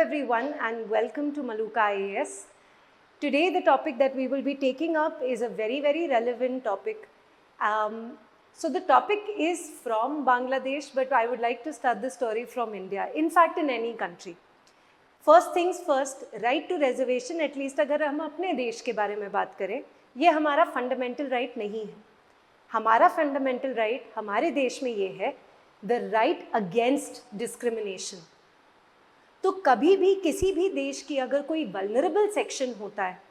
everyone and welcome to Maluka IAS. Today the topic that we will be taking up is a very relevant topic. So the topic is from Bangladesh, but I would like to start the story from India. In fact, in any country. First things first, right to reservation, at least अगर हम अपने देश के बारे में बात करें, ये हमारा फंडामेंटल राइट नहीं है. हमारा फंडामेंटल राइट हमारे देश में ये है, the right against discrimination. तो कभी भी किसी भी देश की अगर कोई वल्नरेबल सेक्शन होता है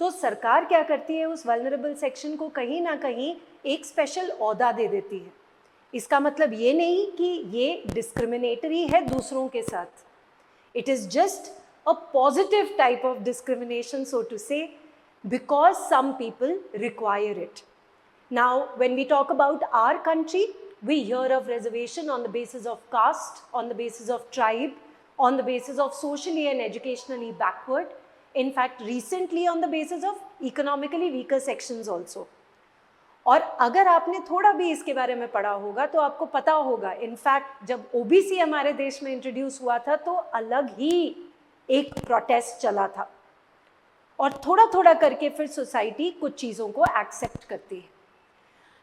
तो सरकार क्या करती है, उस वल्नरेबल सेक्शन को कहीं ना कहीं एक स्पेशल ओहदा दे देती है. इसका मतलब ये नहीं कि ये डिस्क्रिमिनेटरी है दूसरों के साथ. It is just a positive type of discrimination, so to say, because some people require it. Now when we talk about our country, we hear of reservation on the basis of caste, on the basis of tribe, on the basis of socially and educationally backward, in fact recently on the basis of economically weaker sections also. और अगर आपने थोड़ा भी इसके बारे में पढ़ा होगा तो आपको पता होगा, in fact जब OBC हमारे देश में इंट्रोड्यूस हुआ था तो अलग ही एक प्रोटेस्ट चला था और थोड़ा थोड़ा करके फिर सोसाइटी कुछ चीज़ों को एक्सेप्ट करती है.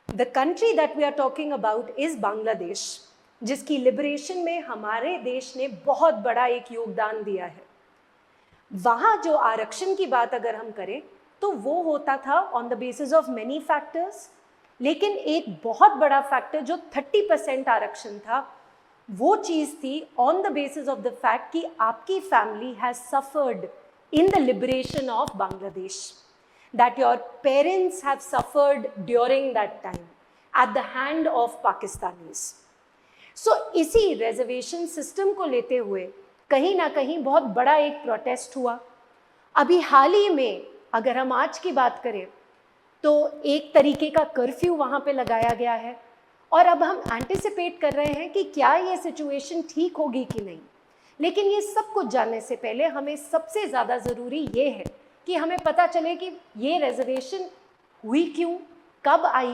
The country that we are talking about is Bangladesh, जिसकी लिबरेशन में हमारे देश ने बहुत बड़ा एक योगदान दिया है. वहाँ जो आरक्षण की बात अगर हम करें तो वो होता था on the basis of many factors, लेकिन एक बहुत बड़ा फैक्टर जो 30% आरक्षण था वो चीज़ थी on the basis of the fact कि आपकी family has suffered in the liberation of Bangladesh, that your parents have suffered during that time at the hand of Pakistanis. So इसी reservation system को लेते हुए कहीं ना कहीं बहुत बड़ा एक प्रोटेस्ट हुआ. अभी हाल ही में अगर हम आज की बात करें तो एक तरीके का कर्फ्यू वहाँ पे लगाया गया है और अब हम एंटिसिपेट कर रहे हैं कि क्या ये सिचुएशन ठीक होगी कि नहीं. लेकिन ये सब कुछ जानने से पहले हमें सबसे ज़्यादा ज़रूरी ये है कि हमें पता चले कि ये रिजर्वेशन हुई क्यों, कब आई,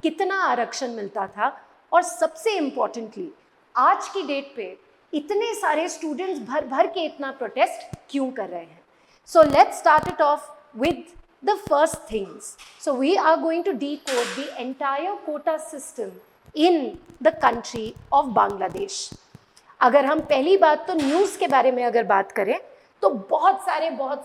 कितना आरक्षण मिलता था और सबसे इम्पॉर्टेंटली आज की डेट पे इतने सारे स्टूडेंट्स भर भर के इतना प्रोटेस्ट क्यों कर रहे हैं. So let's start it off with the first things. So we are going to decode the entire quota system in the country of Bangladesh. अगर हम पहली बात तो न्यूज़ के बारे में अगर बात करें तो बहुत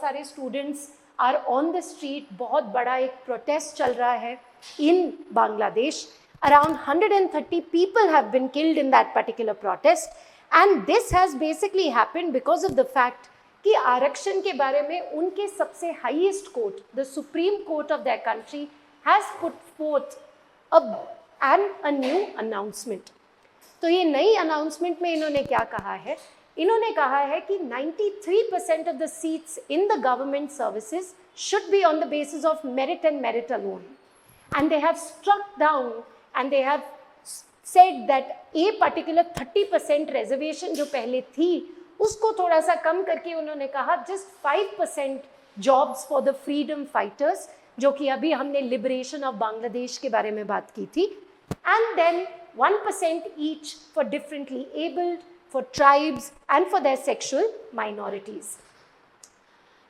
सारे students are on the street. बहुत बड़ा एक प्रोटेस्ट चल रहा है in Bangladesh. Around 130 people have been killed in that particular protest and this has basically happened because of the fact कि आरक्षण के बारे में उनके सबसे highest court, the supreme court of that country, has put forth a new announcement. तो ये नई अनाउंसमेंट में इन्होंने क्या कहा है, इन्होंने कहा है कि 93% of the seats in the government services should be on the basis of merit and merit alone. And they have struck down and they have said that a particular 30% reservation जो पहले थी उसको थोड़ा सा कम करके उन्होंने कहा just 5% jobs for the freedom fighters, जो कि अभी हमने liberation of बांग्लादेश के बारे में बात की थी, and then 1% each for differently abled, for tribes and for their sexual minorities.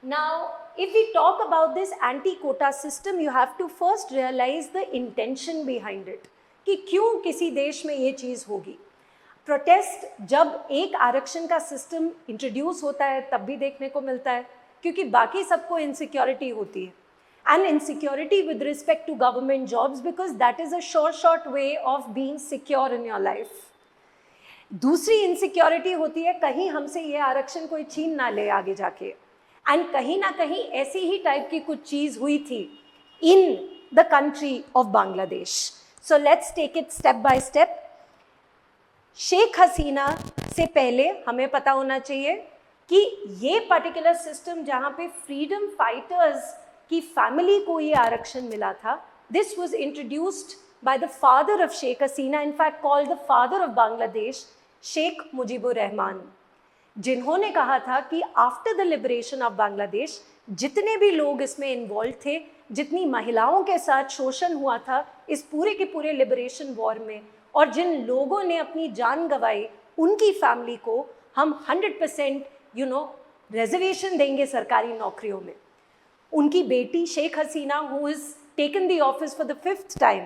Now, if we talk about this anti-quota system, you have to first realize the intention behind it. कि क्यों किसी देश में ये चीज़ होगी. प्रोटेस्ट जब एक आरक्षण का सिस्टम इंट्रोड्यूस होता है तब भी देखने को मिलता है क्योंकि बाकी सबको इनसिक्योरिटी होती है. And insecurity with respect to government jobs because that is a short way of being secure in your life. दूसरी इनसिक्योरिटी होती है कहीं हमसे ये आरक्षण कोई छीन ना ले आगे जाके. एंड कहीं ना कहीं ऐसी ही टाइप की कुछ चीज़ हुई थी in the country of Bangladesh. So let's take it step by step. Sheikh Hasina से पहले हमें पता होना चाहिए कि ये पर्टिकुलर सिस्टम जहाँ पे फ्रीडम फाइटर्स की फैमिली को ये आरक्षण मिला था, this was introduced by the father of Sheikh Hasina, in fact called the father of Bangladesh, Sheikh Mujibur Rahman, जिन्होंने कहा था कि after the liberation of Bangladesh जितने भी लोग इसमें इन्वॉल्व थे, जितनी महिलाओं के साथ शोषण हुआ था इस पूरे के पूरे लिबरेशन वॉर में और जिन लोगों ने अपनी जान गंवाई, उनकी फैमिली को हम 100% रिजर्वेशन देंगे सरकारी नौकरियों में. उनकी बेटी Sheikh Hasina, who is taken the office for the 5th time,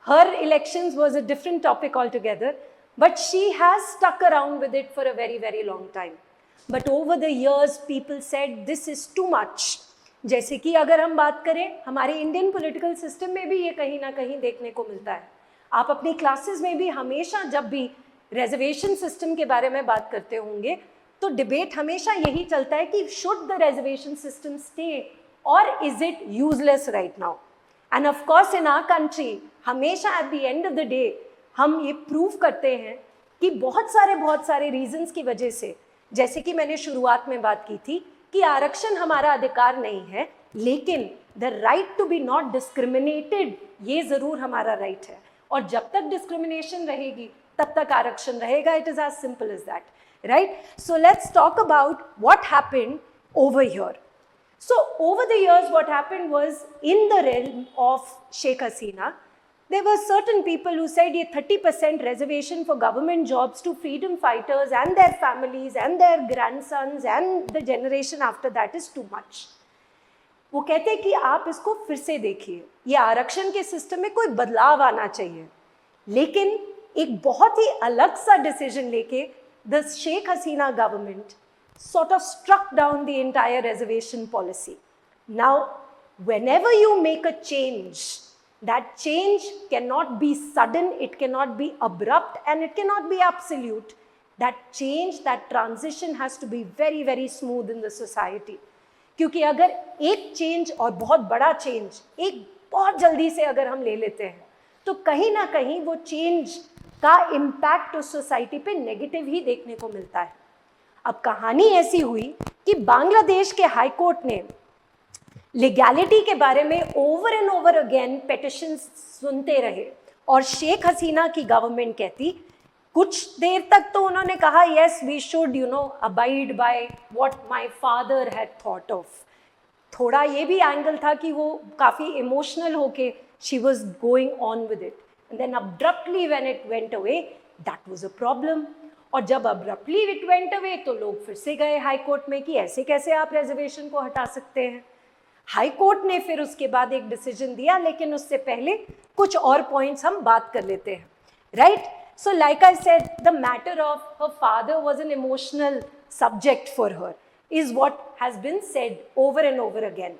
her elections was a different topic altogether, but she has stuck around with it for a very, very long time. But over the years, people said this is too much. जैसे कि अगर हम बात करें, हमारे Indian political system में भी ये कहीं ना कहीं देखने को मिलता है. आप अपनी क्लासेस में भी हमेशा जब भी रिजर्वेशन सिस्टम के बारे में बात करते होंगे तो डिबेट हमेशा यही चलता है कि should the reservation system stay or is it useless right now. And of course in our country हमेशा at the end of the day हम ये प्रूव करते हैं कि बहुत सारे रीजंस की वजह से, जैसे कि मैंने शुरुआत में बात की थी कि आरक्षण हमारा अधिकार नहीं है, लेकिन the right to be not discriminated ये जरूर हमारा राइट है. और जब तक डिस्क्रिमिनेशन रहेगी तब तक आरक्षण रहेगा. It is as simple as that, right? So let's talk about what happened over here. So over the years, what happened was, in the realm of Sheikh Hasina, there were certain people who said, "ये 30% reservation for government jobs to freedom fighters and their families and their grandsons and the generation after that is too much." वो कहते हैं कि आप इसको फिर से देखिए, ये आरक्षण के सिस्टम में कोई बदलाव आना चाहिए. लेकिन एक बहुत ही अलग सा डिसीजन लेके the Sheikh Hasina government sort of struck down the entire reservation policy. Now, whenever you make a change, that change cannot be sudden, it cannot be abrupt, and it cannot be absolute. That change, that transition has to be very, very smooth in the society. क्योंकि अगर एक change और बहुत बड़ा change एक बहुत जल्दी से अगर हम ले लेते हैं तो कहीं ना कहीं वो change का impact उस society पे negative ही देखने को मिलता है. अब कहानी ऐसी हुई कि बांग्लादेश के हाई कोर्ट ने लीगैलिटी के बारे में over and over again petitions सुनते रहे और शेख हसीना की गवर्नमेंट कहती, कुछ देर तक तो उन्होंने कहा yes we should abide by what my father had thought of. थोड़ा ये भी एंगल था कि वो काफ़ी इमोशनल होके she was going on with it, and then abruptly when it went away that was a problem. और जब अब्रप्टली इट वेंट अवे तो लोग फिर से गए हाई कोर्ट में कि ऐसे कैसे आप रिजर्वेशन को हटा सकते हैं. हाई कोर्ट ने फिर उसके बाद एक डिसीजन दिया, लेकिन उससे पहले कुछ और पॉइंट्स हम बात कर लेते हैं, right? So like I said, the matter of her father was an emotional subject for her is what has been said over and over again.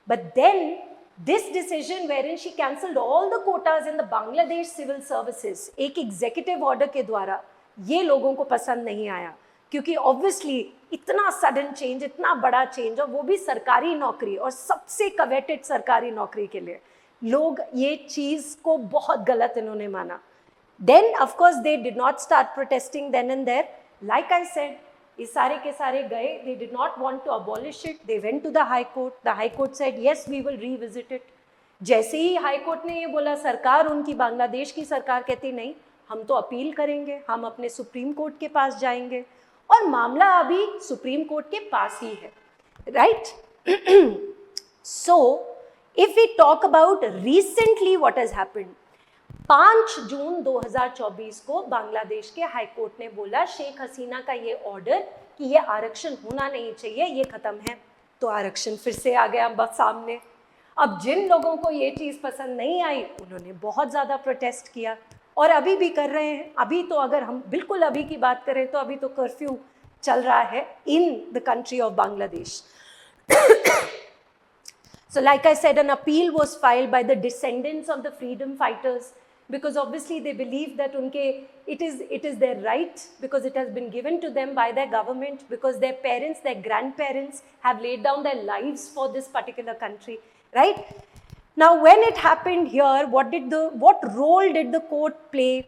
But then this decision wherein she cancelled all the quotas in the Bangladesh civil services, एक executive order के द्वारा, ये लोगों को पसंद नहीं आया. क्योंकि ऑब्वियसली इतना सडन चेंज, इतना बड़ा चेंज, और वो भी सरकारी नौकरी और सबसे कवेटेड सरकारी नौकरी के लिए, लोग ये चीज़ को बहुत गलत इन्होंने माना. Then of course they did not start protesting then and there. Like I said, ये सारे के सारे गए, they did not want to abolish it, they went to the high court. The high court said yes we will revisit it. जैसे ही high court ने ये बोला, सरकार, उनकी बांग्लादेश की सरकार कहती नहीं, हम तो अपील करेंगे, हम अपने सुप्रीम कोर्ट के पास जाएंगे, और मामला अभी सुप्रीम कोर्ट के पास ही है, right? So if we talk about recently what has happened, 5 June 2024 को बांग्लादेश के हाई कोर्ट ने बोला शेख हसीना का ये ऑर्डर कि ये आरक्षण होना नहीं चाहिए, ये खत्म है. तो आरक्षण फिर से आ गया बस सामने. अब जिन लोगों को ये चीज़ पसंद नहीं आई उन्होंने बहुत ज़्यादा प्रोटेस्ट किया और अभी भी कर रहे हैं. अभी तो अगर हम बिल्कुल अभी की बात करें तो अभी तो कर्फ्यू चल रहा है इन the country of Bangladesh. So like I said, an appeal was filed by the descendants of the freedom fighters because obviously they believe that it is their right because it has been given to them by their government, because their parents, their grandparents have laid down their lives for this particular country, right? Now when it happened here, what role did the court play?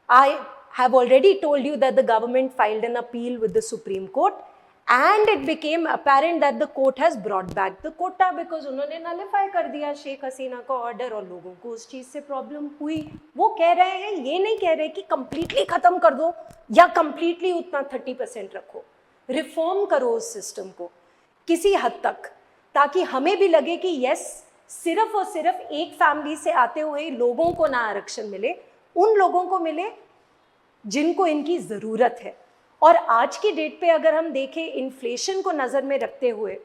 I have already told you that the government filed an appeal with the Supreme Court, and it became apparent that the court has brought back the quota because उन्होंने nullify कर दिया शेख हसीना का order और लोगों को उस चीज़ से problem हुई. वो कह रहे हैं, ये नहीं कह रहे कि completely ख़त्म कर दो या completely उतना 30% रखो. रिफॉर्म करो उस सिस्टम को किसी हद तक, ताकि हमें भी लगे कि यस, सिर्फ और सिर्फ एक फैमिली से आते हुए लोगों को ना आरक्षण मिले, उन लोगों को मिले जिनको इनकी ज़रूरत है. और आज की डेट पे अगर हम देखें इन्फ्लेशन को नज़र में रखते हुए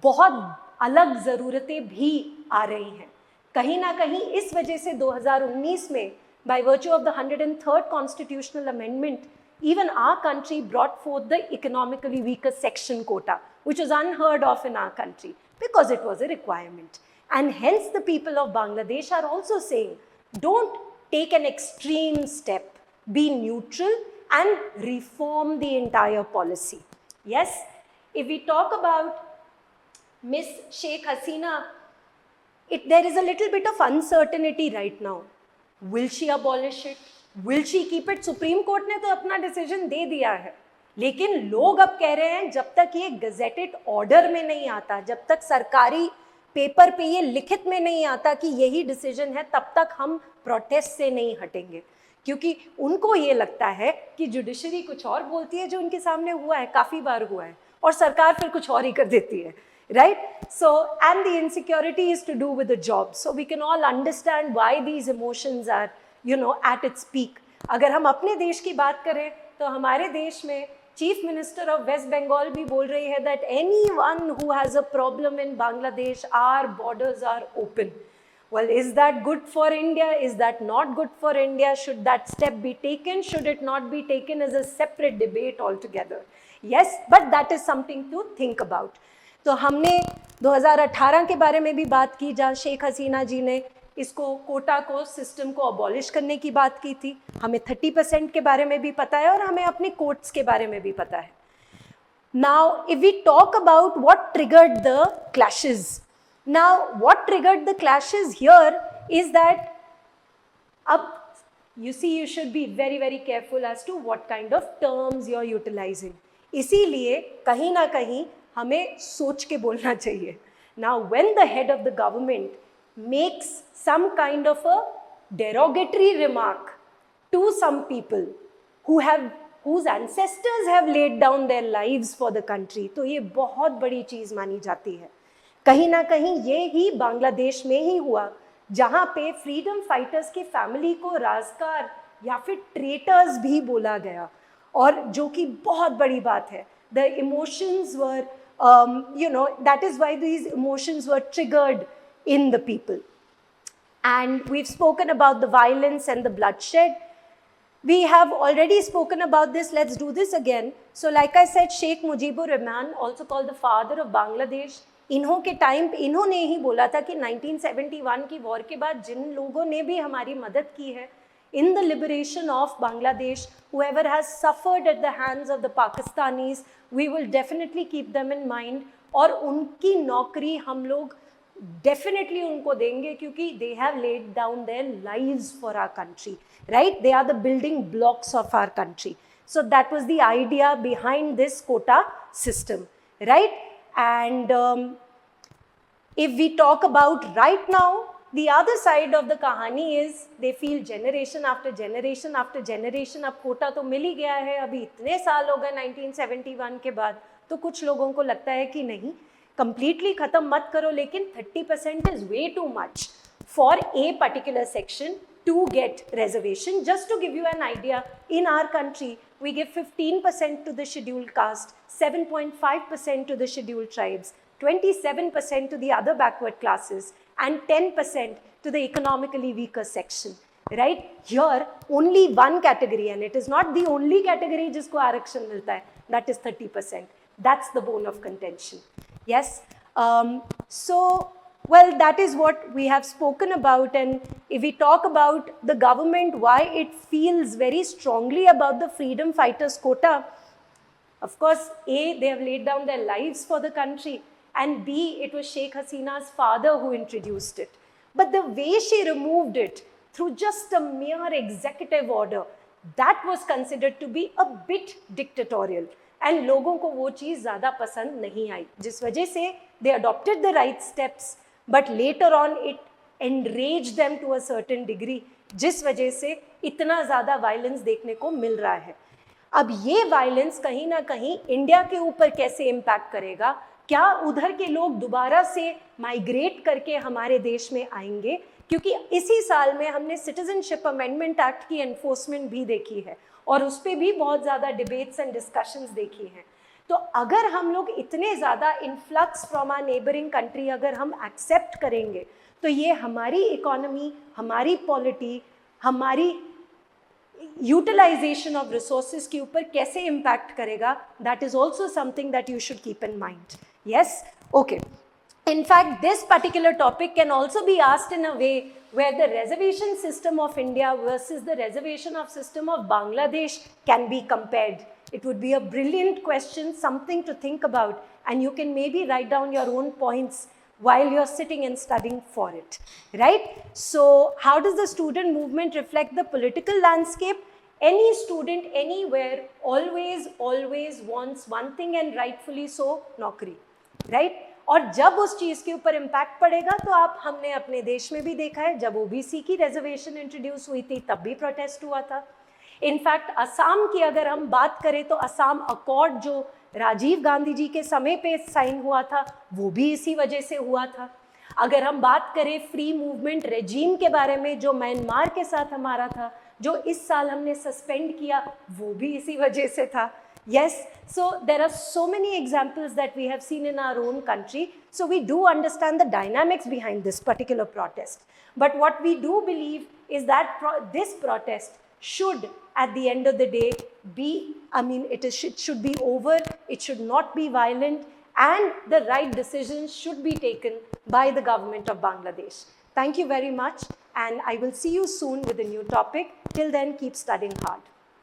बहुत अलग ज़रूरतें भी आ रही हैं। कहीं ना कहीं इस वजह से 2019 में by virtue of the 103rd constitutional amendment, even our country brought forth the economically weaker section quota, which was unheard of in our country because it was a requirement. And hence the people of Bangladesh are also saying, don't take an extreme step, be neutral and reform the entire policy. Yes, if we talk about Miss Sheikh Hasina, there is a little bit of uncertainty right now. Will she abolish it? Will she keep it? Supreme court ने तो अपना decision दे दिया है, लेकिन लोग अब कह रहे हैं जब तक ये गजेटेड ऑर्डर में नहीं आता, जब तक सरकारी पेपर पे ये लिखित में नहीं आता कि यही डिसीजन है, तब तक हम प्रोटेस्ट से नहीं हटेंगे, क्योंकि उनको ये लगता है कि जुडिशरी कुछ और बोलती है, जो उनके सामने हुआ है, काफ़ी बार हुआ है, और सरकार फिर कुछ और ही कर देती है. Right? So, and the insecurity is to do with the job. So we can all understand why these emotions are, at its peak. अगर हम अपने देश की बात करें, तो हमारे देश में chief minister of West Bengal भी बोल रही है that anyone who has a problem in Bangladesh, our borders are open. Well, is that good for India? Is that not good for India? Should that step be taken? Should it not be taken? Is a separate debate altogether. Yes, but that is something to think about. तो हमने 2018 के बारे में भी बात की, जहाँ शेख हसीना जी ने इसको कोटा को सिस्टम को अबॉलिश करने की बात की थी. हमें 30% के बारे में भी पता है और हमें अपने कोर्ट्स के बारे में भी पता है. Now, if we talk about what triggered the clashes, now what triggered the clashes here is that you see, you should be very, very careful as to what kind of terms you are utilizing. इसीलिए कहीं ना कहीं हमें सोच के बोलना चाहिए. Now, when the head of the government makes some kind of a derogatory remark to some people whose ancestors have laid down their lives for the country, तो ये बहुत बड़ी चीज़ मानी जाती है. कहीं ना कहीं ये ही बांग्लादेश में ही हुआ, जहाँ पे फ्रीडम फाइटर्स की फैमिली को राजकार या फिर ट्रेटर्स भी बोला गया, और जो कि बहुत बड़ी बात है. The emotions were that is why these emotions were triggered in the people. And we've spoken about the violence and the bloodshed. We have already spoken about this. Let's do this again. So like I said, Sheikh Mujibur Rahman, also called the father of Bangladesh, इन्हों के time पे इन्होंने ही बोला था कि 1971 की war के बाद जिन लोगों ने भी हमारी मदद की है in the liberation of Bangladesh, whoever has suffered at the hands of the Pakistanis, we will definitely keep them in mind, और उनकी नौकरी हम लोग definitely उनको देंगे, क्योंकि they have laid down their lives for our country, right? They are the building blocks of our country. So that was the idea behind this quota system, right? And if we talk about right now, the other side of the कहानी is they feel generation after generation after generation, अब कोटा तो मिल ही गया है, अभी इतने साल हो गए 1971 के बाद, तो कुछ लोगों को लगता है कि नहीं, completely ख़त्म मत करो, लेकिन 30% is way too much for a particular section to get reservation. Just to give you an idea, in our country, we give 15% to the scheduled caste, 7.5% to the scheduled tribes, 27% to the other backward classes, and 10% to the economically weaker section, right? Here, only one category, and it is not the only category जिसको आरक्षण मिलता है, that is 30%. That's the bone of contention. Yes? So, well, that is what we have spoken about, and if we talk about the government, why it feels very strongly about the freedom fighters quota, of course, A, they have laid down their lives for the country, and B, it was Sheikh Hasina's father who introduced it. But the way she removed it through just a mere executive order, that was considered to be a bit dictatorial. And लोगों को वो चीज़ ज़्यादा पसंद नहीं आई, जिस वजह से they adopted the right steps, but later on it enraged them to a certain degree, जिस वजह से इतना ज़्यादा वायलेंस देखने को मिल रहा है. अब ये वायलेंस कहीं ना कहीं इंडिया के ऊपर कैसे इम्पैक्ट करेगा? क्या उधर के लोग दोबारा से माइग्रेट करके हमारे देश में आएंगे? क्योंकि इसी साल में हमने सिटीजनशिप अमेंडमेंट एक्ट की एनफोर्समेंट भी देखी है, और उस पर भी बहुत ज़्यादा डिबेट्स एंड डिस्कशंस देखी हैं। तो अगर हम लोग इतने ज़्यादा influx from our neighbouring country अगर हम एक्सेप्ट करेंगे, तो ये हमारी इकोनॉमी, हमारी पॉलिटी, हमारी यूटिलाइजेशन ऑफ रिसोर्सेज के ऊपर कैसे इम्पैक्ट करेगा, that is also something that you should keep in mind. Yes, okay. In fact, this particular topic can also be asked in a way where the reservation system of India versus the reservation of system of Bangladesh can be compared. It would be a brilliant question, something to think about, and you can maybe write down your own points while you're sitting and studying for it, right? So how does the student movement reflect the political landscape? Any student anywhere always wants one thing, and rightfully so, नौकरी, right? और जब उस चीज़ के ऊपर impact पड़ेगा, तो आप हमने अपने देश में भी देखा है, जब ओबीसी की रिजर्वेशन इंट्रोड्यूस हुई थी तब भी प्रोटेस्ट हुआ था. इनफैक्ट असम की अगर हम बात करें तो असम अकॉर्ड जो राजीव गांधी जी के समय पे साइन हुआ था, वो भी इसी वजह से हुआ था. अगर हम बात करें फ्री मूवमेंट रेजीम के बारे में जो म्यांमार के साथ हमारा था, जो इस साल हमने सस्पेंड किया, वो भी इसी वजह से था. Yes, so there are so many examples that we have seen in our own country. So we do understand the dynamics behind this particular protest. But what we do believe is that this protest should, at the end of the day, be, it should be over, it should not be violent, and the right decisions should be taken by the government of Bangladesh. Thank you very much, and I will see you soon with a new topic. Till then, keep studying hard.